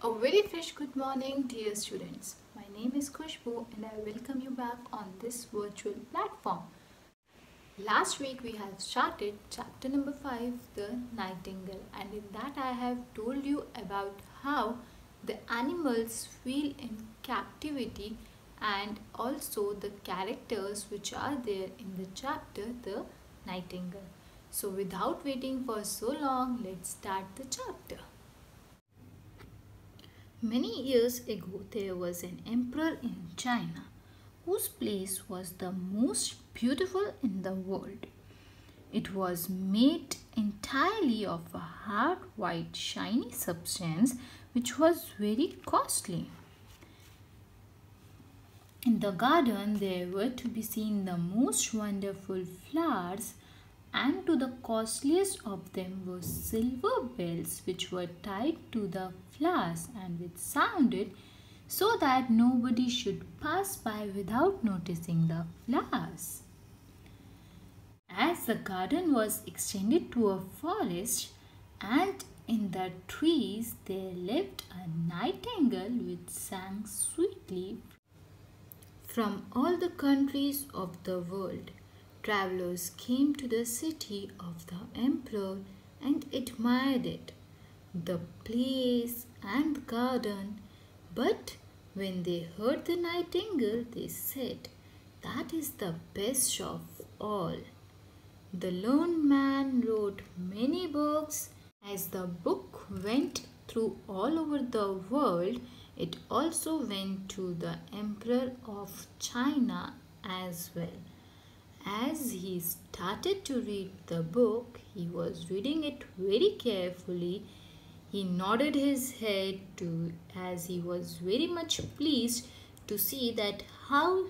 A very fresh good morning, dear students. My name is Khushbu and I welcome you back on this virtual platform. Last week we have started chapter number 5, the Nightingale, and in that I have told you about how the animals feel in captivity and also the characters which are there in the chapter, the Nightingale. So without waiting for so long, let's start the chapter. Many years ago, there was an emperor in China whose place was the most beautiful in the world. It was made entirely of a hard white shiny substance which was very costly. In the garden there were to be seen the most wonderful flowers, and to the costliest of them were silver bells which were tied to the flowers and which sounded so that nobody should pass by without noticing the flowers. As the garden was extended to a forest, and in the trees there lived a nightingale which sang sweetly. From all the countries of the world, travelers came to the city of the emperor and admired it, the place and the garden. But when they heard the nightingale, they said, "That is the best of all." The learned man wrote many books. As the book went through all over the world, it also went to the emperor of China as well. As he started to read the book, he was reading it very carefully. He nodded his head as he was very much pleased to see that how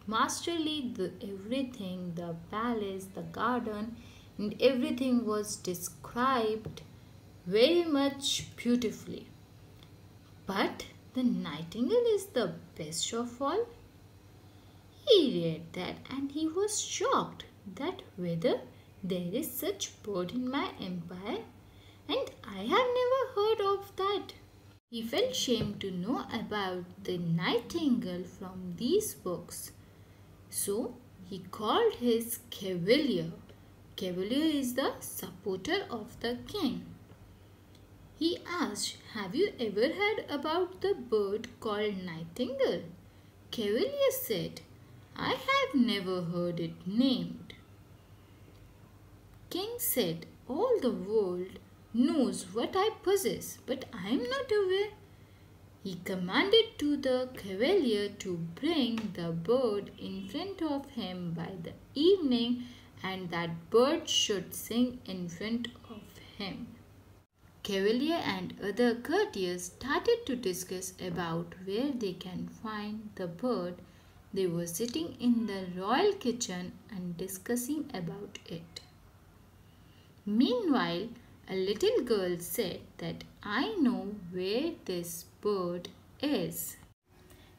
masterly everything, the palace, the garden, and everything was described very much beautifully. But the nightingale is the best of all. He read that and he was shocked that whether there is such bird in my empire, and I have never heard of that. He felt shame to know about the nightingale from these books. So he called his cavalier. Cavalier is the supporter of the king. He asked, "Have you ever heard about the bird called nightingale?" Cavalier said, "I have never heard it named." King said, "All the world knows what I possess, but I am not aware." He commanded to the cavalier to bring the bird in front of him by the evening, and that bird should sing in front of him. Cavalier and other courtiers started to discuss about where they can find the bird. They were sitting in the royal kitchen and discussing about it. Meanwhile, a little girl said that "I know where this bird is."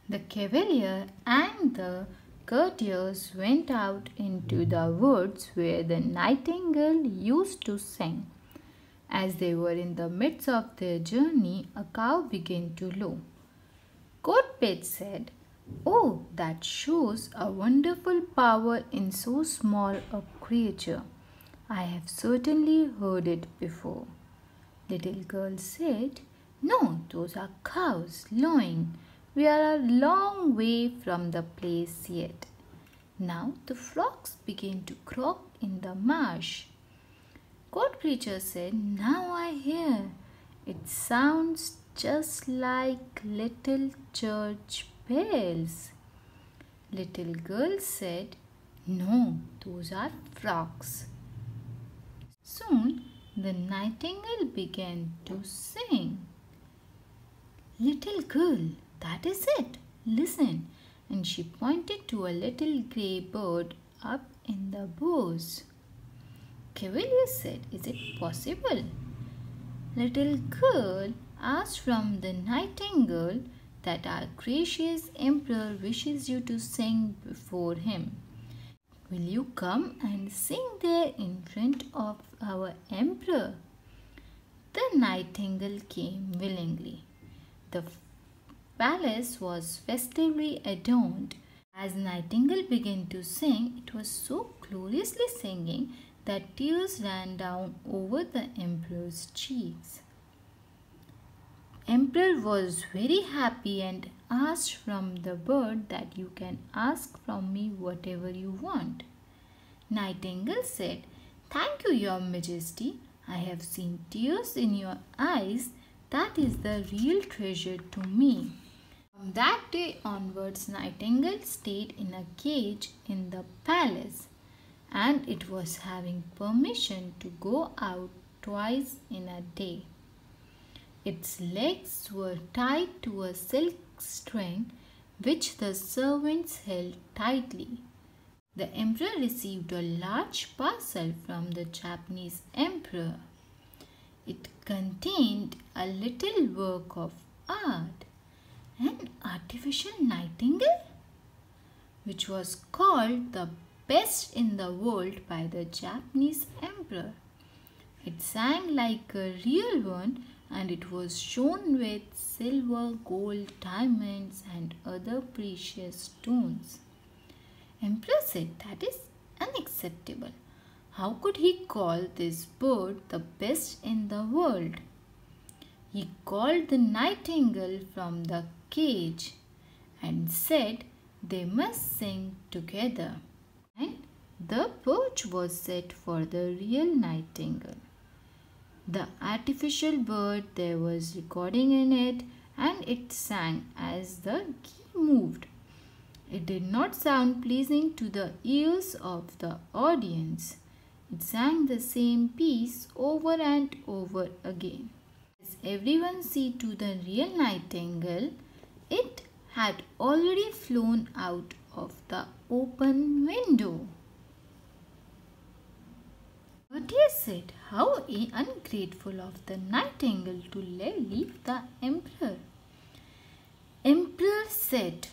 The cavalier and the courtiers went out into the woods where the nightingale used to sing. As they were in the midst of their journey, a cow began to low. Coat-page said, "Oh, that shows a wonderful power in so small a creature. I have certainly heard it before." Little girl said, "No, those are cows lowing. We are a long way from the place yet." Now the frogs began to croak in the marsh. Coat preacher said, "Now I hear. It sounds just like little church bells." Little girl said, "No, those are frogs." Soon the nightingale began to sing. "Little girl, that is it. Listen." And she pointed to a little grey bird up in the boughs. Cavalier said, "Is it possible?" Little girl asked from the nightingale that "Our gracious emperor wishes you to sing before him. Will you come and sing there in front of our emperor?" The nightingale came willingly. The palace was festively adorned. As Nightingale began to sing, it was so gloriously singing that tears ran down over the emperor's cheeks. Emperor was very happy and asked from the bird that you can ask from me whatever you want. Nightingale said, "Thank you, Your Majesty. I have seen tears in your eyes. That is the real treasure to me." From that day onwards, Nightingale stayed in a cage in the palace, and it was having permission to go out twice in a day. Its legs were tied to a silk string which the servants held tightly. The emperor received a large parcel from the Japanese emperor. It contained a little work of art, an artificial nightingale, which was called the best in the world by the Japanese emperor. It sang like a real one, and it was shone with silver, gold, diamonds and other precious stones. Emperor said, "That is unacceptable. How could he call this bird the best in the world?" He called the nightingale from the cage and said they must sing together. And the perch was set for the real nightingale. The artificial bird, there was recording in it, and it sang as the key moved. It did not sound pleasing to the ears of the audience. It sang the same piece over and over again. As everyone see to the real nightingale, it had already flown out of the open window. Courtier said, "How ungrateful of the nightingale to leave the emperor." Emperor said,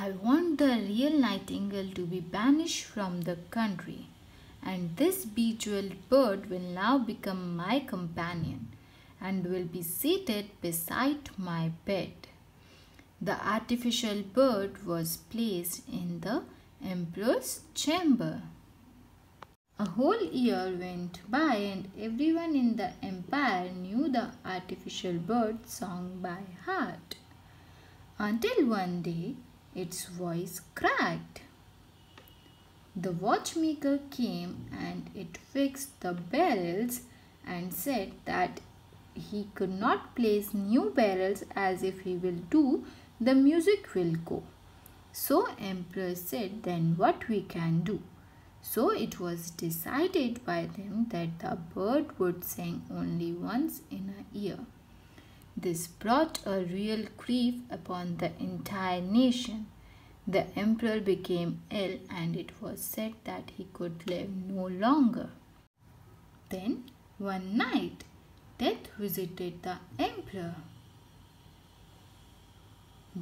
"I want the real nightingale to be banished from the country, and this bejeweled bird will now become my companion and will be seated beside my bed." The artificial bird was placed in the emperor's chamber. A whole year went by, and everyone in the empire knew the artificial bird song by heart. Until one day, its voice cracked. The watchmaker came and it fixed the barrels and said that he could not place new barrels, as if he will do, the music will go. So Emperor said, "Then what we can do?" So it was decided by them that the bird would sing only once in a year. This brought a real grief upon the entire nation. The emperor became ill, and it was said that he could live no longer. Then one night, Death visited the emperor.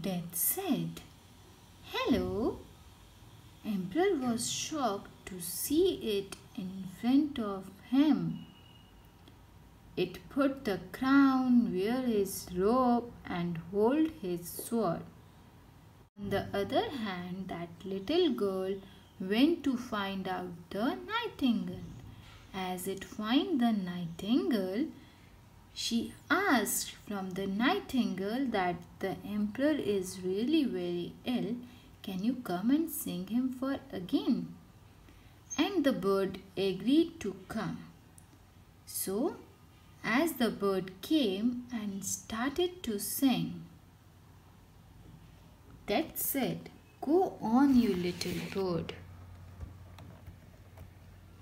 Death said, "Hello." Emperor was shocked to see it in front of him. It put the crown, wear his robe, and hold his sword. On the other hand, that little girl went to find out the nightingale. As it found the nightingale, she asked from the nightingale that the emperor is really very ill. Can you come and sing him for again? And the bird agreed to come. So, as the bird came and started to sing, Death said, "Go on, you little bird."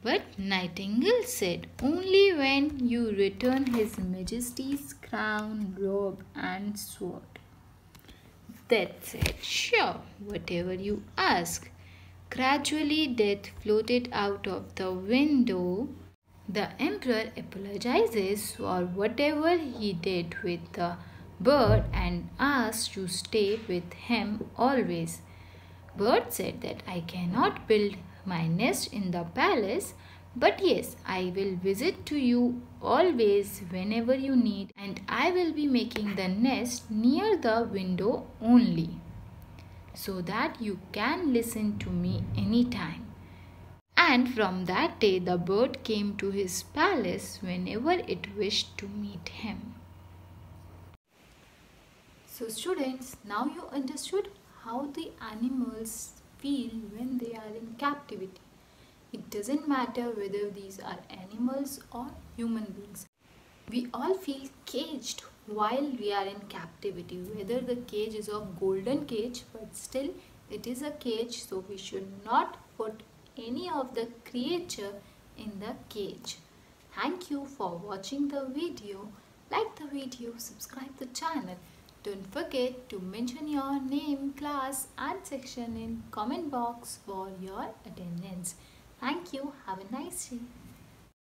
But Nightingale said, "Only when you return His Majesty's crown, robe and sword." Death said, "Sure, whatever you ask." Gradually, Death floated out of the window. The emperor apologizes for whatever he did with the bird and asked to stay with him always. Bird said that I cannot build my nest in the palace But yes, I will visit to you always whenever you need, and I will be making the nest near the window only so that you can listen to me anytime. And from that day, the bird came to his palace whenever it wished to meet him. So students, now you understood how the animals feel when they are in captivity. It doesn't matter whether these are animals or human beings. We all feel caged while we are in captivity, whether the cage is of golden cage, but still it is a cage, so we should not put any of the creature in the cage. Thank you for watching the video. Like the video, subscribe the channel. Don't forget to mention your name, class and section in comment box for your attendance. Thank you. Have a nice day.